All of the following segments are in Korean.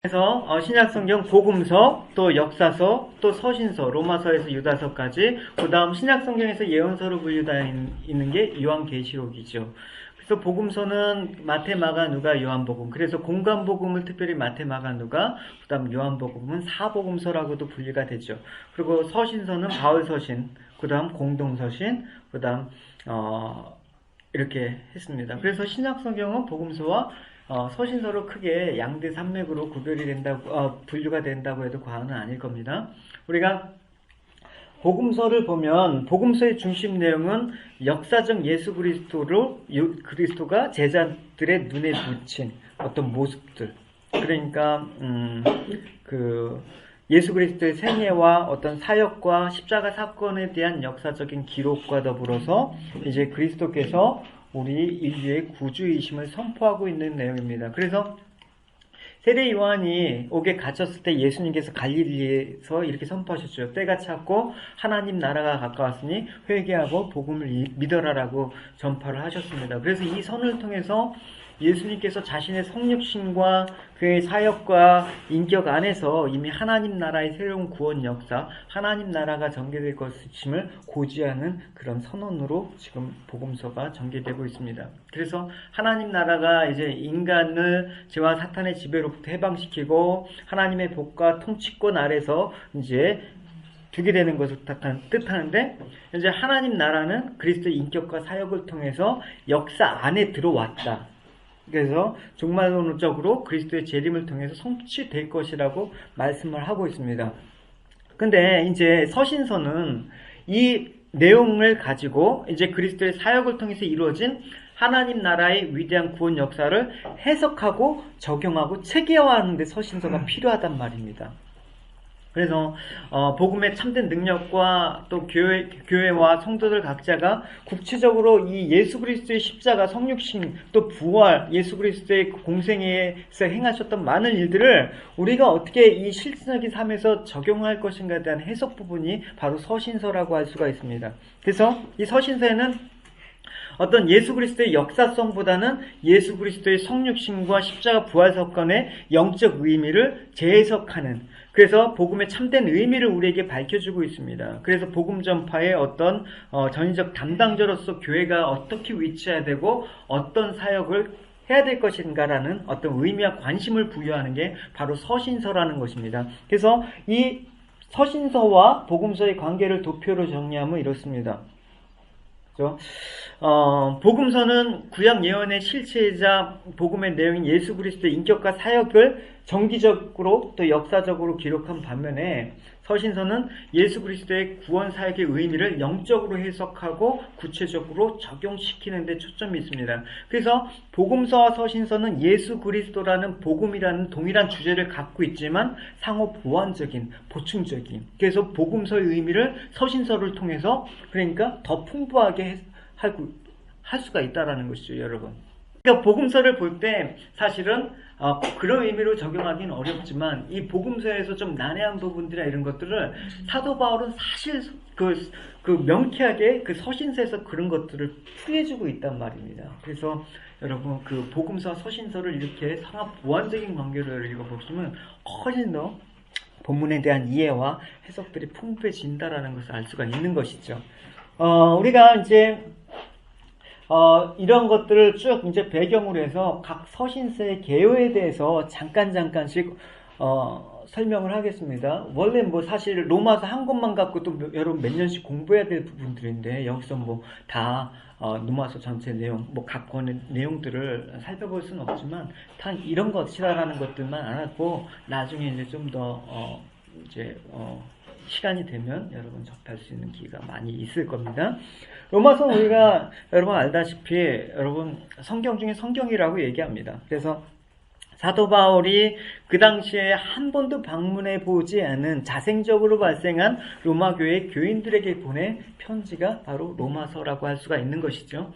그래서 신약성경 복음서, 또 역사서, 또 서신서, 로마서에서 유다서까지, 그 다음 신약성경에서 예언서로 분류되어 있는 게 요한계시록이죠. 그래서 복음서는 마태, 마가, 누가, 요한복음. 그래서 공관복음을 특별히 마태, 마가, 누가, 그 다음 요한복음은 사복음서라고도 분류가 되죠. 그리고 서신서는 바울서신, 그 다음 공동서신, 그 다음 이렇게 했습니다. 그래서 신약성경은 복음서와 서신서로 크게 양대 산맥으로 구별이 된다고, 분류가 된다고 해도 과언은 아닐 겁니다. 우리가 복음서를 보면 복음서의 중심 내용은 역사적 예수 그리스도가 제자들의 눈에 비친 어떤 모습들. 그러니까 예수 그리스도의 생애와 어떤 사역과 십자가 사건에 대한 역사적인 기록과 더불어서 이제 그리스도께서 우리 인류의 구주이심을 선포하고 있는 내용입니다. 그래서 세례 요한이 옥에 갇혔을 때 예수님께서 갈릴리에서 이렇게 선포하셨죠. 때가 찼고 하나님 나라가 가까웠으니 회개하고 복음을 믿어라라고 전파를 하셨습니다. 그래서 이 선을 통해서 예수님께서 자신의 성육신과 그의 사역과 인격 안에서 이미 하나님 나라의 새로운 구원 역사, 하나님 나라가 전개될 것임을 고지하는 그런 선언으로 지금 복음서가 전개되고 있습니다. 그래서 하나님 나라가 이제 인간을 죄와 사탄의 지배로부터 해방시키고 하나님의 복과 통치권 아래서 이제 두게 되는 것을 뜻하는데, 이제 하나님 나라는 그리스도의 인격과 사역을 통해서 역사 안에 들어왔다. 그래서 종말론적으로 그리스도의 재림을 통해서 성취될 것이라고 말씀을 하고 있습니다. 근데 이제 서신서는 이 내용을 가지고 이제 그리스도의 사역을 통해서 이루어진 하나님 나라의 위대한 구원 역사를 해석하고 적용하고 체계화하는 데 서신서가 필요하단 말입니다. 그래서 복음의 참된 능력과 또 교회와 성도들 각자가 구체적으로 이 예수 그리스도의 십자가, 성육신, 또 부활, 예수 그리스도의 공생애에서 행하셨던 많은 일들을 우리가 어떻게 이 실천적인 삶에서 적용할 것인가에 대한 해석 부분이 바로 서신서라고 할 수가 있습니다. 그래서 이 서신서에는 어떤 예수 그리스도의 역사성보다는 예수 그리스도의 성육신과 십자가 부활 사건의 영적 의미를 재해석하는, 그래서 복음의 참된 의미를 우리에게 밝혀주고 있습니다. 그래서 복음 전파의 어떤 전인적 담당자로서 교회가 어떻게 위치해야 되고 어떤 사역을 해야 될 것인가라는 어떤 의미와 관심을 부여하는 게 바로 서신서라는 것입니다. 그래서 이 서신서와 복음서의 관계를 도표로 정리하면 이렇습니다. 복음서는 구약 예언의 실체이자 복음의 내용인 예수 그리스도의 인격과 사역을 정기적으로 또 역사적으로 기록한 반면에, 서신서는 예수 그리스도의 구원 사역의 의미를 영적으로 해석하고 구체적으로 적용시키는 데 초점이 있습니다. 그래서 복음서와 서신서는 예수 그리스도라는 복음이라는 동일한 주제를 갖고 있지만 상호 보완적인, 보충적인, 그래서 복음서의 의미를 서신서를 통해서 그러니까 더 풍부하게 할 수가 있다라는 것이죠, 여러분. 그러니까 복음서를 볼 때 사실은 그런 의미로 적용하기는 어렵지만 이 복음서에서 좀 난해한 부분들이나 이런 것들을 사도 바울은 사실 명쾌하게 그 서신서에서 그런 것들을 풀이해주고 있단 말입니다. 그래서 여러분 그 복음서 서신서를 이렇게 상합 보완적인 관계로 읽어보시면 훨씬 더 본문에 대한 이해와 해석들이 풍부해진다라는 것을 알 수가 있는 것이죠. 우리가 이제 이런 것들을 쭉 이제 배경으로 해서 각 서신서의 개요에 대해서 잠깐씩 설명을 하겠습니다. 원래 사실 로마서 한 권만 갖고도 여러분 몇 년씩 공부해야 될 부분들인데, 여기서 다 로마서 전체 내용, 각 권의 내용들을 살펴볼 수는 없지만, 단 이런 것이라는 것들만 알았고, 나중에 이제 좀 더 시간이 되면 여러분 접할 수 있는 기회가 많이 있을 겁니다. 로마서 우리가 여러분 알다시피 여러분 성경 중에 성경이라고 얘기합니다. 그래서 사도 바울이 그 당시에 한 번도 방문해 보지 않은 자생적으로 발생한 로마 교회 교인들에게 보낸 편지가 바로 로마서라고 할 수가 있는 것이죠.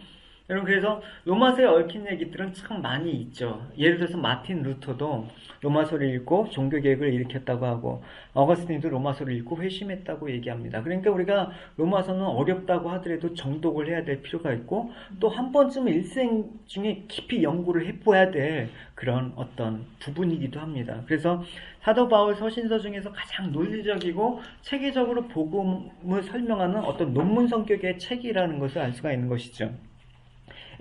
여러분, 그래서 로마서에 얽힌 얘기들은 참 많이 있죠. 예를 들어서 마틴 루터도 로마서를 읽고 종교개혁을 일으켰다고 하고, 어거스틴도 로마서를 읽고 회심했다고 얘기합니다. 그러니까 우리가 로마서는 어렵다고 하더라도 정독을 해야 될 필요가 있고, 또 한 번쯤 일생 중에 깊이 연구를 해봐야 될 그런 어떤 부분이기도 합니다. 그래서 사도 바울 서신서 중에서 가장 논리적이고 체계적으로 복음을 설명하는 어떤 논문 성격의 책이라는 것을 알 수가 있는 것이죠.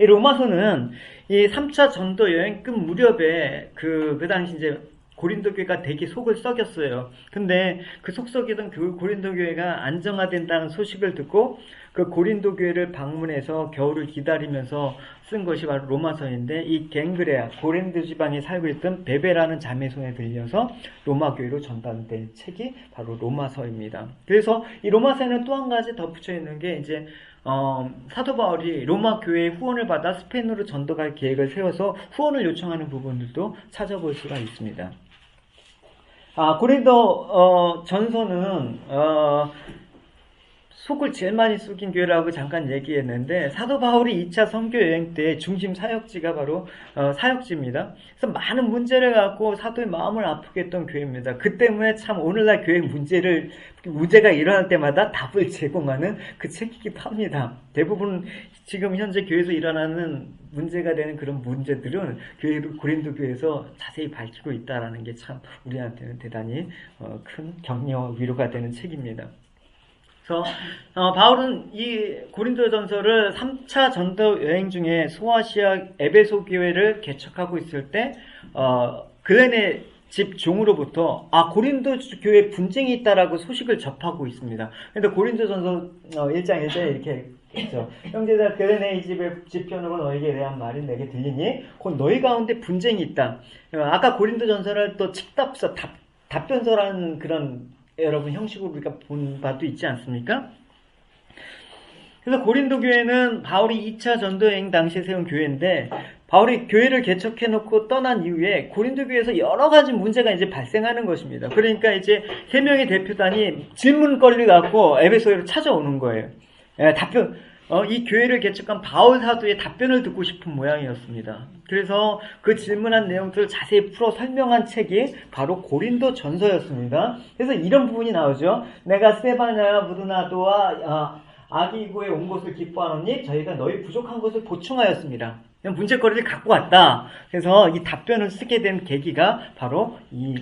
이 로마서는 이 3차 전도 여행 끝 무렵에 그 당시 이제 고린도 교회가 되게 속을 썩였어요. 근데 그 속썩이던 그 고린도 교회가 안정화된다는 소식을 듣고 그 고린도 교회를 방문해서 겨울을 기다리면서 쓴 것이 바로 로마서인데, 이 갱그레아, 고린도 지방에 살고 있던 베베라는 자매 손에 들려서 로마 교회로 전달된 책이 바로 로마서입니다. 그래서 이 로마서에는 또 한 가지 덧붙여 있는 게 이제 사도 바울이 로마 교회의 후원을 받아 스페인으로 전도갈 계획을 세워서 후원을 요청하는 부분들도 찾아볼 수가 있습니다. 고린도 전서는 속을 제일 많이 썩인 교회라고 잠깐 얘기했는데, 사도 바울이 2차 선교 여행 때 중심 사역지가 바로 사역지입니다. 그래서 많은 문제를 갖고 사도의 마음을 아프게 했던 교회입니다. 그 때문에 참 오늘날 교회 문제가 일어날 때마다 답을 제공하는 그 책이기도 합니다. 대부분 지금 현재 교회에서 일어나는 문제가 되는 그런 문제들은 고린도 교회에서 자세히 밝히고 있다는 게 참 우리한테는 대단히 큰 격려와 위로가 되는 책입니다. 그래서 바울은 이 고린도전서를 3차 전도 여행 중에 소아시아 에베소 교회를 개척하고 있을 때 글렌의 집 종으로부터 고린도 교회에 분쟁이 있다라고 소식을 접하고 있습니다. 그런데 고린도전서 1장 1절에 이렇게 했죠. 형제들, 글렌의 이 집의 집편으로 너에게 대한 말이 내게 들리니 곧 너희 가운데 분쟁이 있다. 아까 고린도전서를 또 칙답서, 답변서라는 그런 여러분 형식으로 우리가 본 바도 있지 않습니까? 그래서 고린도 교회는 바울이 2차 전도여행 당시에 세운 교회인데, 바울이 교회를 개척해놓고 떠난 이후에 고린도 교회에서 여러 가지 문제가 이제 발생하는 것입니다. 그러니까 이제 3명의 대표단이 질문거리를 갖고 에베소로 찾아오는 거예요. 이 교회를 개척한 바울 사도의 답변을 듣고 싶은 모양이었습니다. 그래서 그 질문한 내용들을 자세히 풀어 설명한 책이 바로 고린도 전서였습니다. 그래서 이런 부분이 나오죠. 내가 스데바냐 브르나도와 아기고에 온 것을 기뻐하노니 저희가 너희 부족한 것을 보충하였습니다. 문제거리를 갖고 왔다. 그래서 이 답변을 쓰게 된 계기가 바로 이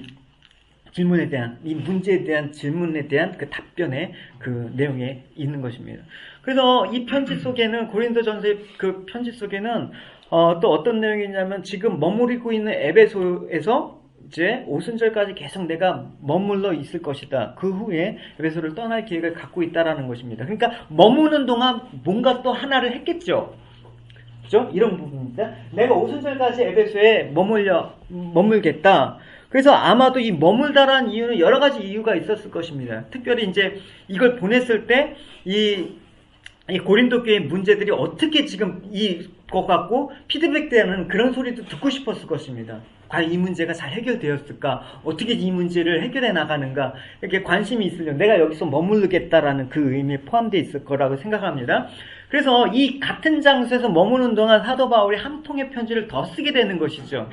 질문에 대한, 이 문제에 대한 질문에 대한 그 답변의 그 내용에 있는 것입니다. 그래서 이 편지 속에는, 고린도전서의 그 편지 속에는 또 어떤 내용이 있냐면, 지금 머무르고 있는 에베소에서 이제 오순절까지 계속 내가 머물러 있을 것이다. 그 후에 에베소를 떠날 계획을 갖고 있다라는 것입니다. 그러니까 머무는 동안 뭔가 또 하나를 했겠죠. 그죠? 이런 부분입니다. 내가 오순절까지 에베소에 머물겠다. 그래서 아마도 이 머물다라는 이유는 여러 가지 이유가 있었을 것입니다. 특별히 이제 이걸 보냈을 때 이 고린도 교회의 문제들이 어떻게 지금 이것 갖고 피드백되는 그런 소리도 듣고 싶었을 것입니다. 과연 이 문제가 잘 해결되었을까? 어떻게 이 문제를 해결해 나가는가? 이렇게 관심이 있으려면 내가 여기서 머무르겠다라는 그 의미에 포함되어 있을 거라고 생각합니다. 그래서 이 같은 장소에서 머무는 동안 사도 바울이 한 통의 편지를 더 쓰게 되는 것이죠.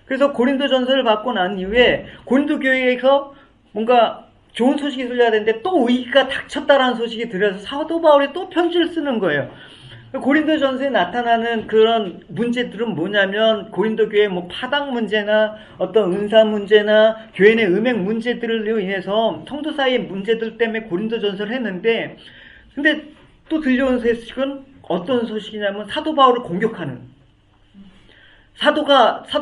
그래서 고린도 전서를 받고 난 이후에 고린도 교회에서 뭔가 좋은 소식이 들려야 되는데 또 위기가 닥쳤다라는 소식이 들려서 사도 바울이 또 편지를 쓰는 거예요. 고린도 전서에 나타나는 그런 문제들은 뭐냐면, 고린도 교회 파당 문제나 어떤 은사 문제나 교회 내 음행 문제들로 인해서 성도 사이의 문제들 때문에 고린도 전서를 했는데, 근데 또 들려온 소식은 어떤 소식이냐면 사도 바울을 공격하는, 사도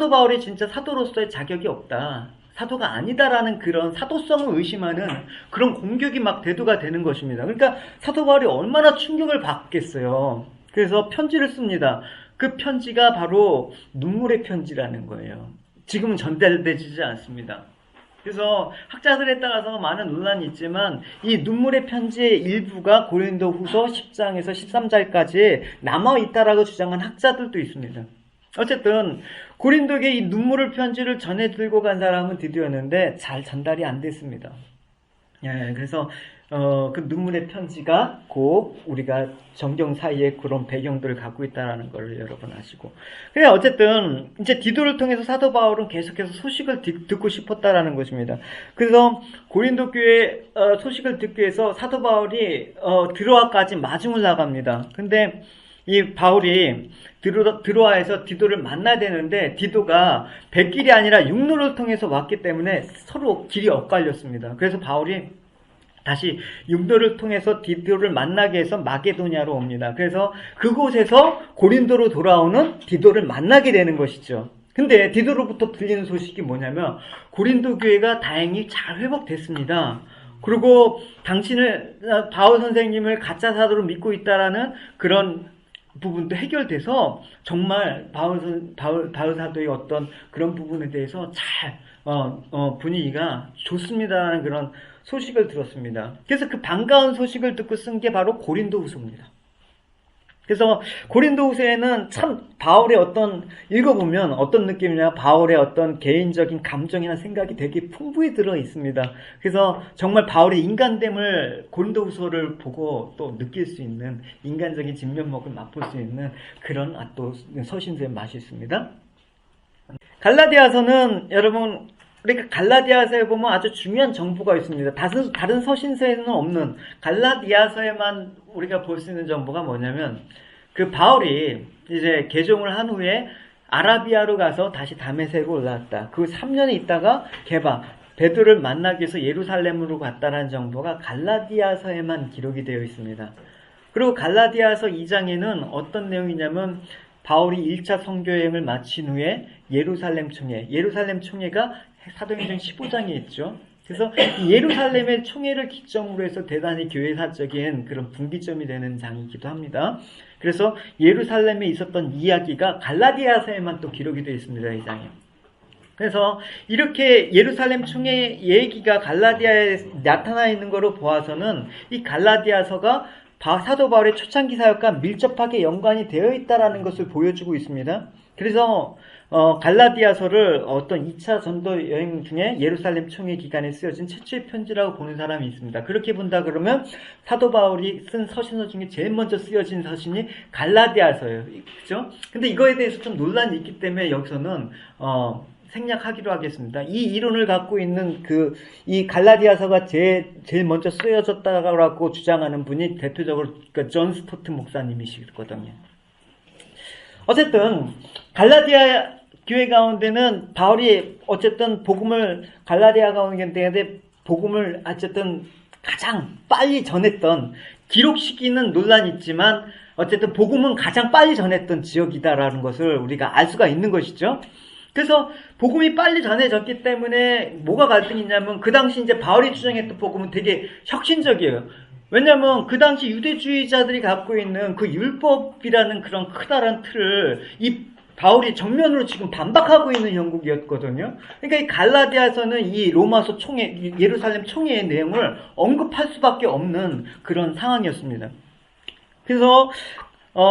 바울이 진짜 사도로서의 자격이 없다, 사도가 아니다라는 그런 사도성을 의심하는 그런 공격이 막 대두가 되는 것입니다. 그러니까 사도 바울이 얼마나 충격을 받겠어요. 그래서 편지를 씁니다. 그 편지가 바로 눈물의 편지라는 거예요. 지금은 전달되지 않습니다. 그래서 학자들에 따라서 많은 논란이 있지만 이 눈물의 편지의 일부가 고린도후서 10장에서 13장까지 남아있다라고 주장한 학자들도 있습니다. 어쨌든 고린도에 이 눈물의 편지를 전해 들고 간 사람은 드디어였는데 잘 전달이 안 됐습니다. 예, 그래서 그 눈물의 편지가 곧 우리가 정경 사이에 그런 배경들을 갖고 있다라는 걸 여러분 아시고. 그래 어쨌든 이제 디도를 통해서 사도 바울은 계속해서 소식을 듣고 싶었다라는 것입니다. 그래서 고린도 교회 소식을 듣기 위해서 사도 바울이 드로아까지 마중을 나갑니다. 근데 이 바울이 드로아에서 디도를 만나야 되는데 디도가 백길이 아니라 육로를 통해서 왔기 때문에 서로 길이 엇갈렸습니다. 그래서 바울이 다시 육로를 통해서 디도를 만나게 해서 마게도냐로 옵니다. 그래서 그곳에서 고린도로 돌아오는 디도를 만나게 되는 것이죠. 근데 디도로부터 들리는 소식이 뭐냐면 고린도 교회가 다행히 잘 회복됐습니다. 그리고 당신을 바울 선생님을 가짜 사도로 믿고 있다라는 그런 부분도 해결돼서 정말 바울 사도의 어떤 그런 부분에 대해서 잘 분위기가 좋습니다라는 그런 소식을 들었습니다. 그래서 그 반가운 소식을 듣고 쓴 게 바로 고린도후서입니다. 그래서 고린도후서에는 참 바울의 어떤 읽어보면 어떤 느낌이냐, 바울의 어떤 개인적인 감정이나 생각이 되게 풍부히 들어 있습니다. 그래서 정말 바울의 인간됨을 고린도후서를 보고 또 느낄 수 있는 인간적인 진면목을 맛볼 수 있는 그런 또 서신서의 맛이 있습니다. 갈라디아서는 여러분 우리가 갈라디아서에 보면 아주 중요한 정보가 있습니다. 다른 서신서에는 없는 갈라디아서에만 우리가 볼 수 있는 정보가 뭐냐면 그 바울이 이제 개종을 한 후에 아라비아로 가서 다시 다메섹으로 올라왔다. 그 3년이 있다가 베드로를 만나기 위해서 예루살렘으로 갔다는 정보가 갈라디아서에만 기록이 되어 있습니다. 그리고 갈라디아서 2장에는 어떤 내용이냐면 바울이 1차 선교여행을 마친 후에 예루살렘 총회가 사도행전 15장에 있죠. 그래서 이 예루살렘의 총회를 기점으로 해서 대단히 교회사적인 그런 분기점이 되는 장이기도 합니다. 그래서 예루살렘에 있었던 이야기가 갈라디아서에만 또 기록이 되어 있습니다. 이 장에. 그래서 이렇게 예루살렘 총회 얘기가 갈라디아에 나타나 있는 것으로 보아서는 이 갈라디아서가 사도 바울의 초창기 사역과 밀접하게 연관이 되어 있다는 것을 보여주고 있습니다. 그래서 갈라디아서를 어떤 2차 전도 여행 중에 예루살렘 총회 기간에 쓰여진 최초의 편지라고 보는 사람이 있습니다. 그렇게 본다 그러면 사도 바울이 쓴 서신서 중에 제일 먼저 쓰여진 서신이 갈라디아서예요. 그죠? 근데 이거에 대해서 좀 논란이 있기 때문에 여기서는 생략하기로 하겠습니다. 이 이론을 갖고 있는 이 갈라디아서가 제일 먼저 쓰여졌다고 주장하는 분이 대표적으로 존 스토트 목사님이시거든요. 어쨌든 갈라디아 교회 가운데는 바울이 어쨌든 복음을 갈라디아 가운데 복음을 어쨌든 가장 빨리 전했던 기록 시기는 논란이 있지만 어쨌든 복음은 가장 빨리 전했던 지역이다라는 것을 우리가 알 수가 있는 것이죠. 그래서 복음이 빨리 전해졌기 때문에 뭐가 갈등이 있냐면 그 당시 이제 바울이 주장했던 복음은 되게 혁신적이에요. 왜냐면 그 당시 유대주의자들이 갖고 있는 그 율법이라는 그런 크다란 틀을 이 바울이 정면으로 지금 반박하고 있는 형국이었거든요. 그러니까 이 갈라디아서는 이 로마서 총회, 예루살렘 총회의 내용을 언급할 수밖에 없는 그런 상황이었습니다. 그래서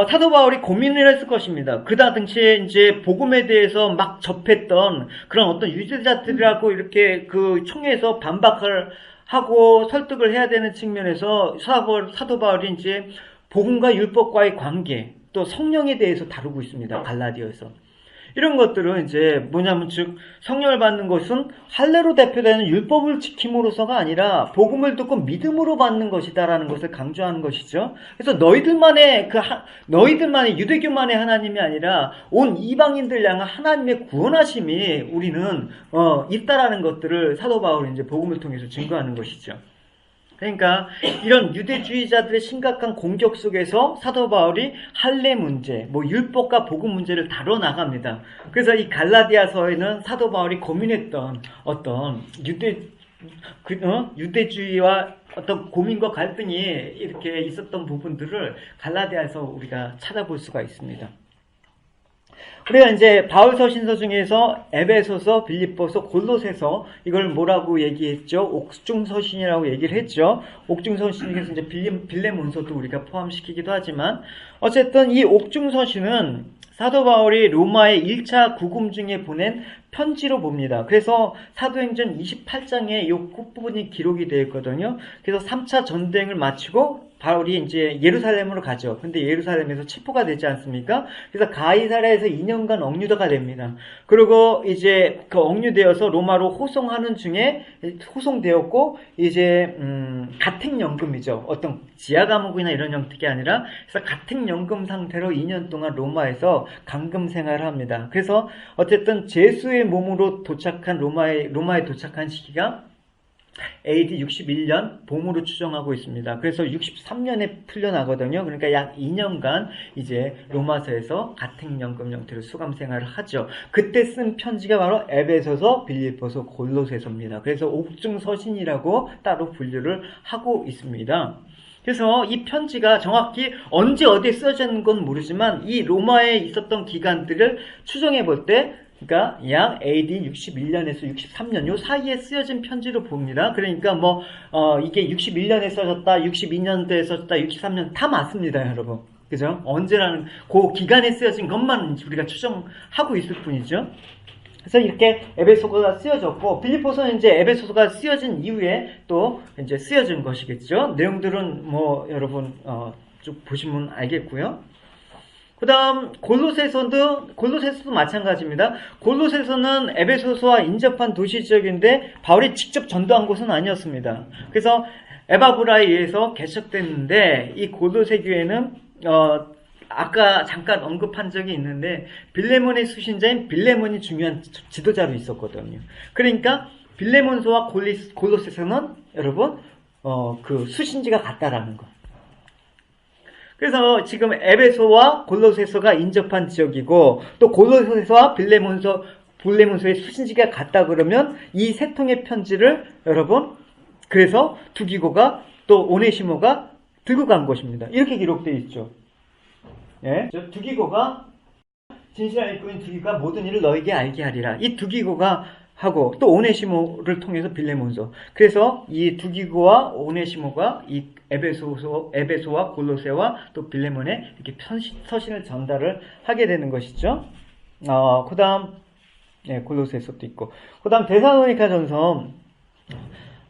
사도 바울이 고민을 했을 것입니다. 그 당시에 이제 복음에 대해서 막 접했던 그런 어떤 유대자들하고 이렇게 그 총회에서 반박을 하고 설득을 해야 되는 측면에서 사도 바울이 이제 복음과 율법과의 관계, 또 성령에 대해서 다루고 있습니다. 갈라디아에서. 이런 것들은 이제 뭐냐면 즉 성령을 받는 것은 할례로 대표되는 율법을 지킴으로서가 아니라 복음을 듣고 믿음으로 받는 것이다라는 것을 강조하는 것이죠. 그래서 너희들만의 유대교만의 하나님이 아니라 온 이방인들 향한 하나님의 구원하심이 우리는 있다라는 것들을 사도 바울이 이제 복음을 통해서 증거하는 것이죠. 그러니까 이런 유대주의자들의 심각한 공격 속에서 사도 바울이 할례 문제, 율법과 복음 문제를 다뤄 나갑니다. 그래서 이 갈라디아서에는 사도 바울이 고민했던 어떤 유대주의와 어떤 고민과 갈등이 이렇게 있었던 부분들을 갈라디아에서 우리가 찾아볼 수가 있습니다. 우리가 이제 바울 서신서 중에서 에베소서, 빌립보서, 골로새서 이걸 뭐라고 얘기했죠? 옥중서신이라고 얘기를 했죠. 옥중서신에서 이제 빌레몬서도 우리가 포함시키기도 하지만 어쨌든 이 옥중서신은 사도 바울이 로마의 1차 구금 중에 보낸 편지로 봅니다. 그래서 사도행전 28장에 이 끝부분이 기록이 되어 있거든요. 그래서 3차 전쟁을 마치고 바울이 이제 예루살렘으로 가죠. 근데 예루살렘에서 체포가 되지 않습니까? 그래서 가이사랴에서 2년간 억류가 됩니다. 그리고 이제 그 억류되어서 로마로 호송하는 중에 호송되었고, 이제 가택연금이죠. 어떤 지하 감옥이나 이런 형태가 아니라, 그래서 가택연금 상태로 2년 동안 로마에서 감금 생활을 합니다. 그래서 어쨌든 제수의 몸으로 도착한 로마에 도착한 시기가 AD 61년 봄으로 추정하고 있습니다. 그래서 63년에 풀려나거든요. 그러니까 약 2년간 이제 로마서에서 가택연금 형태로 수감 생활을 하죠. 그때 쓴 편지가 바로 에베소서, 빌립보서, 골로새서입니다. 그래서 옥중서신이라고 따로 분류를 하고 있습니다. 그래서 이 편지가 정확히 언제 어디에 쓰여진 건 모르지만 이 로마에 있었던 기간들을 추정해 볼 때, 그러니까 약 AD 61년에서 63년 요 사이에 쓰여진 편지로 봅니다. 그러니까 이게 61년에 써졌다, 62년도에 써졌다, 63년 다 맞습니다, 여러분. 그죠? 언제라는 그 기간에 쓰여진 것만 우리가 추정하고 있을 뿐이죠. 그래서 이렇게 에베소서가 쓰여졌고, 빌립보서는 이제 에베소서가 쓰여진 이후에 또 이제 쓰여진 것이겠죠. 내용들은 여러분 쭉 보시면 알겠고요. 그 다음 골로새서도 마찬가지입니다. 골로새서는 에베소서와 인접한 도시 지역인데 바울이 직접 전도한 곳은 아니었습니다. 그래서 에바브라에 의해서 개척됐는데, 이 골로새 교회는 아까 잠깐 언급한 적이 있는데 빌레몬의 수신자인 빌레몬이 중요한 지도자로 있었거든요. 그러니까 빌레몬서와 골로새서는 여러분 그 수신지가 같다라는 거. 그래서 지금 에베소와 골로새서가 인접한 지역이고, 또 골로새서와 빌레몬서의 수신지가 같다 그러면 이 세 통의 편지를 여러분, 그래서 두기고가 또 오네시모가 들고 간 것입니다. 이렇게 기록되어 있죠. 예, 두기고가 진실한 일꾼인 두기고가 모든 일을 너에게 알게 하리라. 이 두기고가 하고 또 오네시모를 통해서 빌레몬서. 그래서 이 두기고와 오네시모가 이 에베소와 골로새와 또 빌레몬에 이렇게 서신을 전달을 하게 되는 것이죠. 그 다음, 골로새서도 있고. 그 다음 데살로니가전서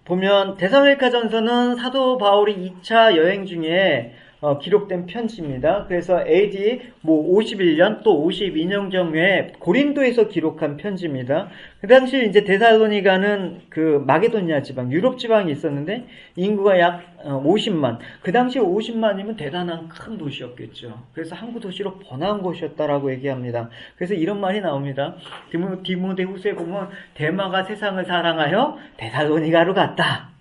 보면, 데살로니가전서는 사도 바울이 2차 여행 중에 기록된 편지입니다. 그래서 AD 51년 또 52년경에 고린도에서 기록한 편지입니다. 그 당시 이제 데살로니가는 그 마게도니아 지방, 유럽 지방이 있었는데 인구가 약 50만. 그 당시 50만이면 대단한 큰 도시였겠죠. 그래서 항구 도시로 번화한 곳이었다라고 얘기합니다. 그래서 이런 말이 나옵니다. 디모데후서에 보면 대마가 세상을 사랑하여 데살로니가로 갔다.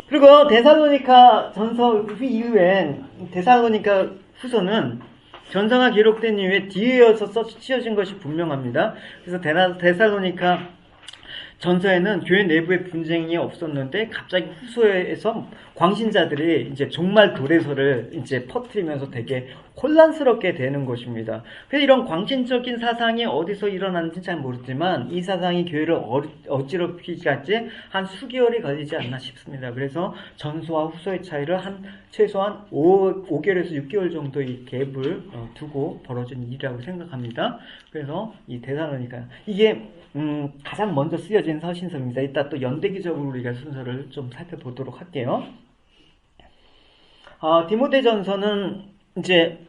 그리고 데살로니가 전서 이후엔 데살로니가 후서는 전서가 기록된 이후에 뒤에서 쓰여진 것이 분명합니다. 그래서 데살로니가 전서에는 교회 내부에 분쟁이 없었는데 갑자기 후서에서 광신자들이 이제 종말 도래설을 이제 퍼뜨리면서 되게 혼란스럽게 되는 것입니다. 그래서 이런 광신적인 사상이 어디서 일어났는지 잘 모르지만 이 사상이 교회를 어지럽히기까지 한 수개월이 걸리지 않나 싶습니다. 그래서 전서와 후서의 차이를 최소한 5개월에서 6개월 정도의 갭을 두고 벌어진 일이라고 생각합니다. 그래서 이 데살로니가 이게 가장 먼저 쓰여진 서신서입니다. 이따 또 연대기적으로 우리가 순서를 좀 살펴보도록 할게요. 디모데전서는 이제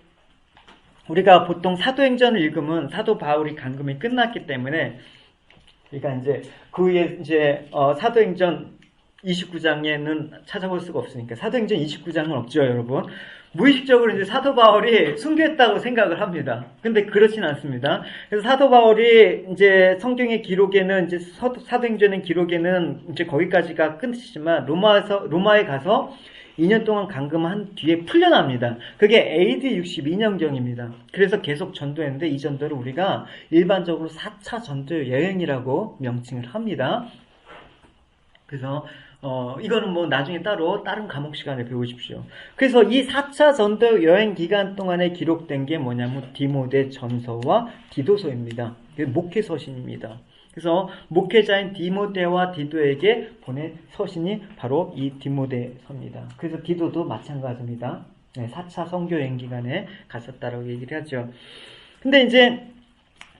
우리가 보통 사도행전을 읽으면 사도 바울이 감금이 끝났기 때문에, 그러니까 이제 그 후에 이제 사도행전 29장에는 찾아볼 수가 없으니까 사도행전 29장은 없죠, 여러분. 무의식적으로 이제 사도 바울이 순교했다고 생각을 합니다. 근데 그렇진 않습니다. 그래서 사도 바울이 이제 성경의 기록에는 이제 사도행전의 기록에는 이제 거기까지가 끝이지만 로마에 가서 2년 동안 감금한 뒤에 풀려납니다. 그게 AD 62년경입니다. 그래서 계속 전도했는데 이 전도를 우리가 일반적으로 4차 전도 여행이라고 명칭을 합니다. 그래서 이거는 나중에 따로 다른 과목 시간에 배우십시오. 그래서 이 4차 전도 여행 기간 동안에 기록된 게 뭐냐면 디모데 전서와 디도서입니다. 목회 서신입니다. 그래서 목회자인 디모데와 디도에게 보낸 서신이 바로 이 디모데서입니다. 그래서 디도도 마찬가지입니다. 4차 선교 여행 기간에 갔었다라고 얘기를 하죠. 근데 이제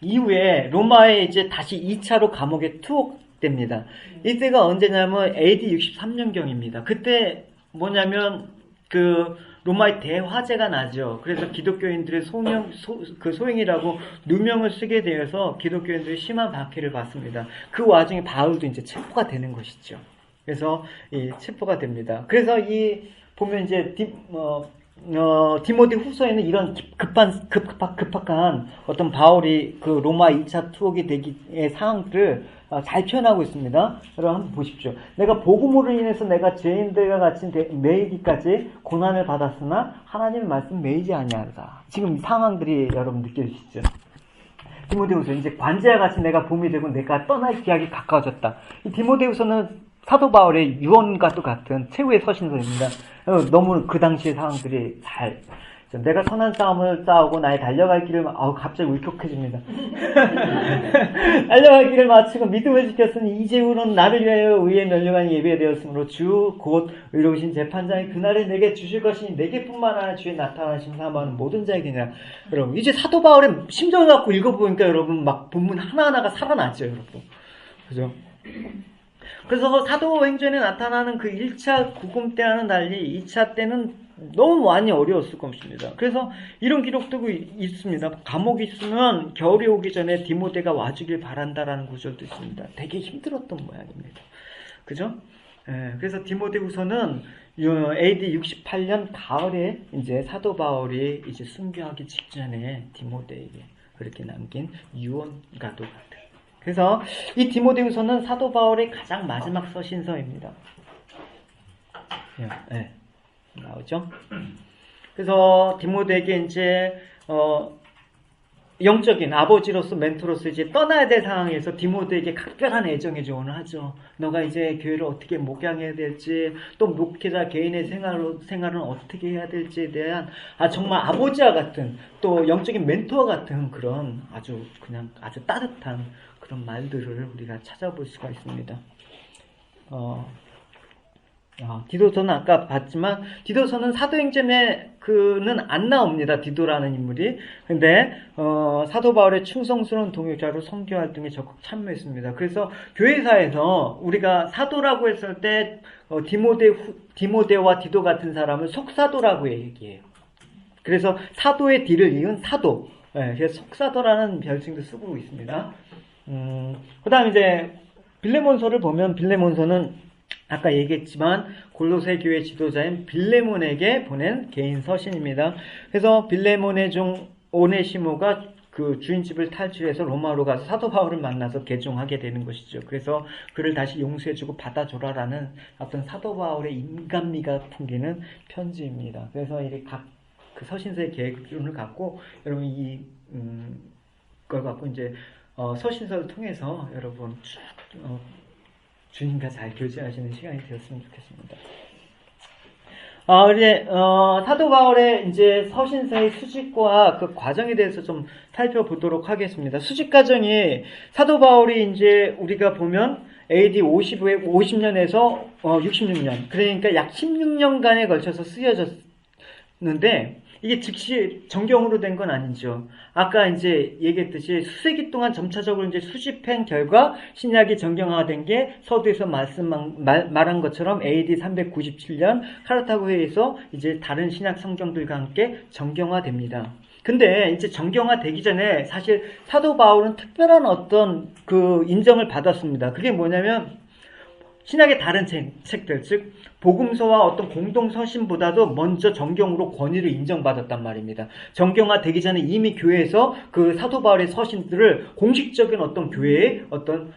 이후에 로마에 이제 다시 2차로 감옥에 투옥됩니다. 이때가 언제냐면 AD 63년경입니다. 그때 뭐냐면 그 로마의 대화재가 나죠. 그래서 기독교인들의 소행이라고 누명을 쓰게 되어서 기독교인들이 심한 박해를 받습니다. 그 와중에 바울도 이제 체포가 되는 것이죠. 그래서 이 체포가 됩니다. 그래서 이 보면 이제 디모데 후서에는 이런 급박한 어떤 바울이 그 로마 2차 투옥이 되기의 상황들을 잘 표현하고 있습니다. 여러분 한번 보십시오. 내가 복음으로 인해서 내가 죄인들과 같이 매이기까지 고난을 받았으나 하나님의 말씀 매이지 아니하리라. 지금 이 상황들이 여러분 느껴지시죠? 디모데후서 이제 관제와 같이 내가 봄이 되고 내가 떠날 기약이 가까워졌다. 이 디모데후서는 사도 바울의 유언과도 같은 최후의 서신서입니다. 너무 그 당시의 상황들이 내가 선한 싸움을 싸우고 나의 달려갈 길을 갑자기 울컥해집니다. 달려갈 길을 마치고 믿음을 지켰으니 이제후로는 나를 위하여 의의 면류관이 예배되었으므로 주 곧 의로우신 재판장이 그날에 내게 주실 것이니 내게뿐만 아니라 주의 나타나심 사모하는 모든 자에게니라. 여러분 이제 사도 바울의 심정을 갖고 읽어보니까 여러분 막 본문 하나하나가 살아나죠, 여러분. 그죠? 그래서 사도행전에 나타나는 그 1차 구금 때와는 달리 2차 때는 너무 많이 어려웠을 것입니다. 그래서 이런 기록도 있습니다. 감옥에 있으면 겨울이 오기 전에 디모데가 와주길 바란다라는 구절도 있습니다. 되게 힘들었던 모양입니다. 그죠? 그래서 디모데 후서는 AD 68년 가을에 이제 사도 바울이 이제 순교하기 직전에 디모데에게 그렇게 남긴 유언과도 같아요. 그래서 이 디모데후서는 사도 바울의 가장 마지막 서신서입니다. 네, 나오죠? 그래서 디모데에게 이제 영적인 아버지로서 멘토로서 이제 떠나야 될 상황에서 디모데에게 각별한 애정의 조언을 하죠. 너가 이제 교회를 어떻게 목양해야 될지, 또 목회자 개인의 생활은 어떻게 해야 될지에 대한 정말 아버지와 같은 또 영적인 멘토와 같은 그런 아주 따뜻한 그런 말들을 우리가 찾아볼 수가 있습니다. 디도서는 아까 봤지만 디도서는 사도행전에 그는 안 나옵니다. 디도라는 인물이. 근데 사도 바울의 충성스러운 동역자로 선교 활동에 적극 참여했습니다. 그래서 교회사에서 우리가 사도라고 했을 때 디모데와 디도 같은 사람을 속사도라고 얘기해요. 그래서 사도의 뒤를 이은 사도. 그래서 속사도라는 별칭도 쓰고 있습니다. 그 다음 이제 빌레몬서를 보면 빌레몬서는 아까 얘기했지만 골로새 교회 지도자인 빌레몬에게 보낸 개인 서신입니다. 그래서 빌레몬의 종 오네시모가 그 주인집을 탈출해서 로마로 가서 사도 바울을 만나서 개종하게 되는 것이죠. 그래서 그를 다시 용서해주고 받아줘라라는 어떤 사도 바울의 인간미가 풍기는 편지입니다. 그래서 이게 그 서신서의 계획론을 갖고 여러분 이걸 갖고 이제 서신서를 통해서 여러분 쭉 주님과 잘 교제하시는 시간이 되었으면 좋겠습니다. 이제 사도 바울의 이제 서신서의 수집과 그 과정에 대해서 좀 살펴보도록 하겠습니다. 수집 과정이 사도 바울이 이제 우리가 보면 AD 50년에서 66년, 그러니까 약 16년간에 걸쳐서 쓰여졌는데 이게 즉시 정경으로 된 건 아니죠. 아까 이제 얘기했듯이 수세기 동안 점차적으로 이제 수집한 결과 신약이 정경화된 게 서두에서 말한 것처럼 AD 397년 카르타고 회의에서 이제 다른 신약 성경들과 함께 정경화됩니다. 근데 이제 정경화되기 전에 사실 사도 바울은 특별한 어떤 그 인정을 받았습니다. 그게 뭐냐면 신약의 다른 책들, 즉 복음서와 어떤 공동 서신보다도 먼저 정경으로 권위를 인정받았단 말입니다. 정경화 되기 전에 이미 교회에서 그 사도 바울의 서신들을 공식적인 어떤 교회의 어떤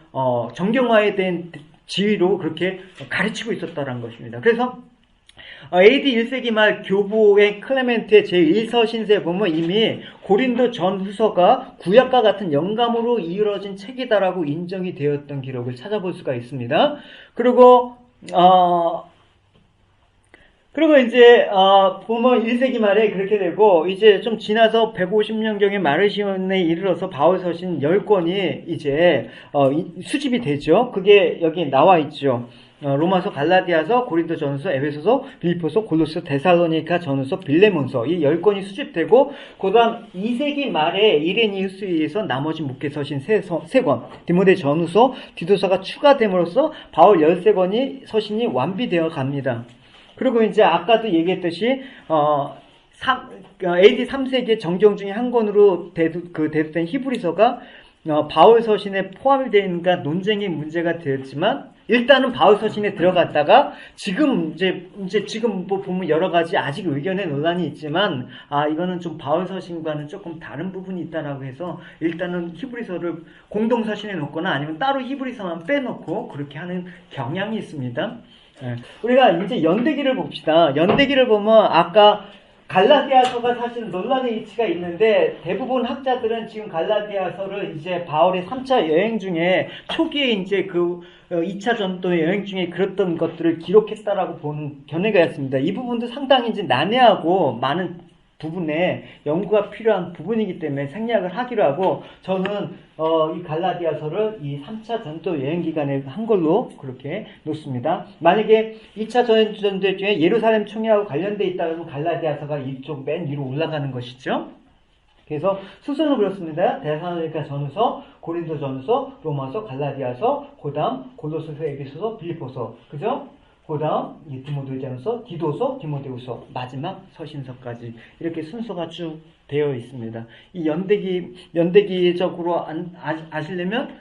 정경화에 대한 지위로 그렇게 가르치고 있었다는 것입니다. 그래서 AD 1세기 말 교부의 클레멘트의 제1서신서에 보면 이미 고린도 전후서가 구약과 같은 영감으로 이루어진 책이다라고 인정이 되었던 기록을 찾아볼 수가 있습니다. 그리고 이제 보면 1세기 말에 그렇게 되고 이제 좀 지나서 150년경에 마르시온에 이르러서 바울 서신 10권이 이제 수집이 되죠. 그게 여기 나와 있죠. 로마서, 갈라디아서, 고린도전서, 에베소서, 빌립보서, 골로새, 데살로니가 전서, 빌레몬서 이 10권이 수집되고 그다음 2세기 말에 이레니우스에 의해서 나머지 묵게 서신 3권, 디모데 전후서, 디도서가 추가됨으로써 바울 13권이 서신이 완비되어 갑니다. 그리고 이제 아까도 얘기했듯이 AD 3세기의 정경 중에 한 권으로 대두된 히브리서가 바울 서신에 포함이 되어 있는가 논쟁의 문제가 되었지만 일단은 바울 서신에 들어갔다가 지금 지금 뭐 보면 여러 가지 아직 의견의 논란이 있지만 이거는 좀 바울 서신과는 조금 다른 부분이 있다라고 해서 일단은 히브리서를 공동 서신에 놓거나 아니면 따로 히브리서만 빼놓고 그렇게 하는 경향이 있습니다. 우리가 이제 연대기를 봅시다. 연대기를 보면 아까 갈라디아서가 사실 논란의 이치가 있는데 대부분 학자들은 지금 갈라디아서를 이제 바울의 3차 여행 중에 초기에 이제 2차 전도 여행 중에 그랬던 것들을 기록했다라고 보는 견해가 있습니다. 이 부분도 상당히 이제 난해하고 많은 부분에 연구가 필요한 부분이기 때문에 생략을 하기로 하고 저는 이 갈라디아서를 이 3차 전도 여행 기간에 한 걸로 그렇게 놓습니다. 만약에 2차 전도 중에 예루살렘 총회하고 관련되어 있다 그러면 갈라디아서가 이쪽 맨 위로 올라가는 것이죠. 그래서 순서는 그렇습니다. 데살로니가 전후서, 고린도 전후서, 로마서, 갈라디아서, 그다음 골로새서, 에베소서, 빌립보서, 그죠? 그다음 디모데전서, 디도서, 디모데후서, 마지막 서신서까지 이렇게 순서가 쭉 되어 있습니다. 이 연대기적으로 아시려면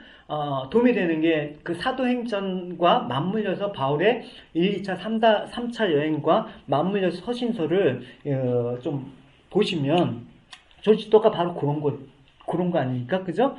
도움이 되는 게 그 사도행전과 맞물려서 바울의 1, 2차, 3차 여행과 맞물려서 서신서를 좀 보시면 조지도가 바로 그런 거 아닙니까? 그죠?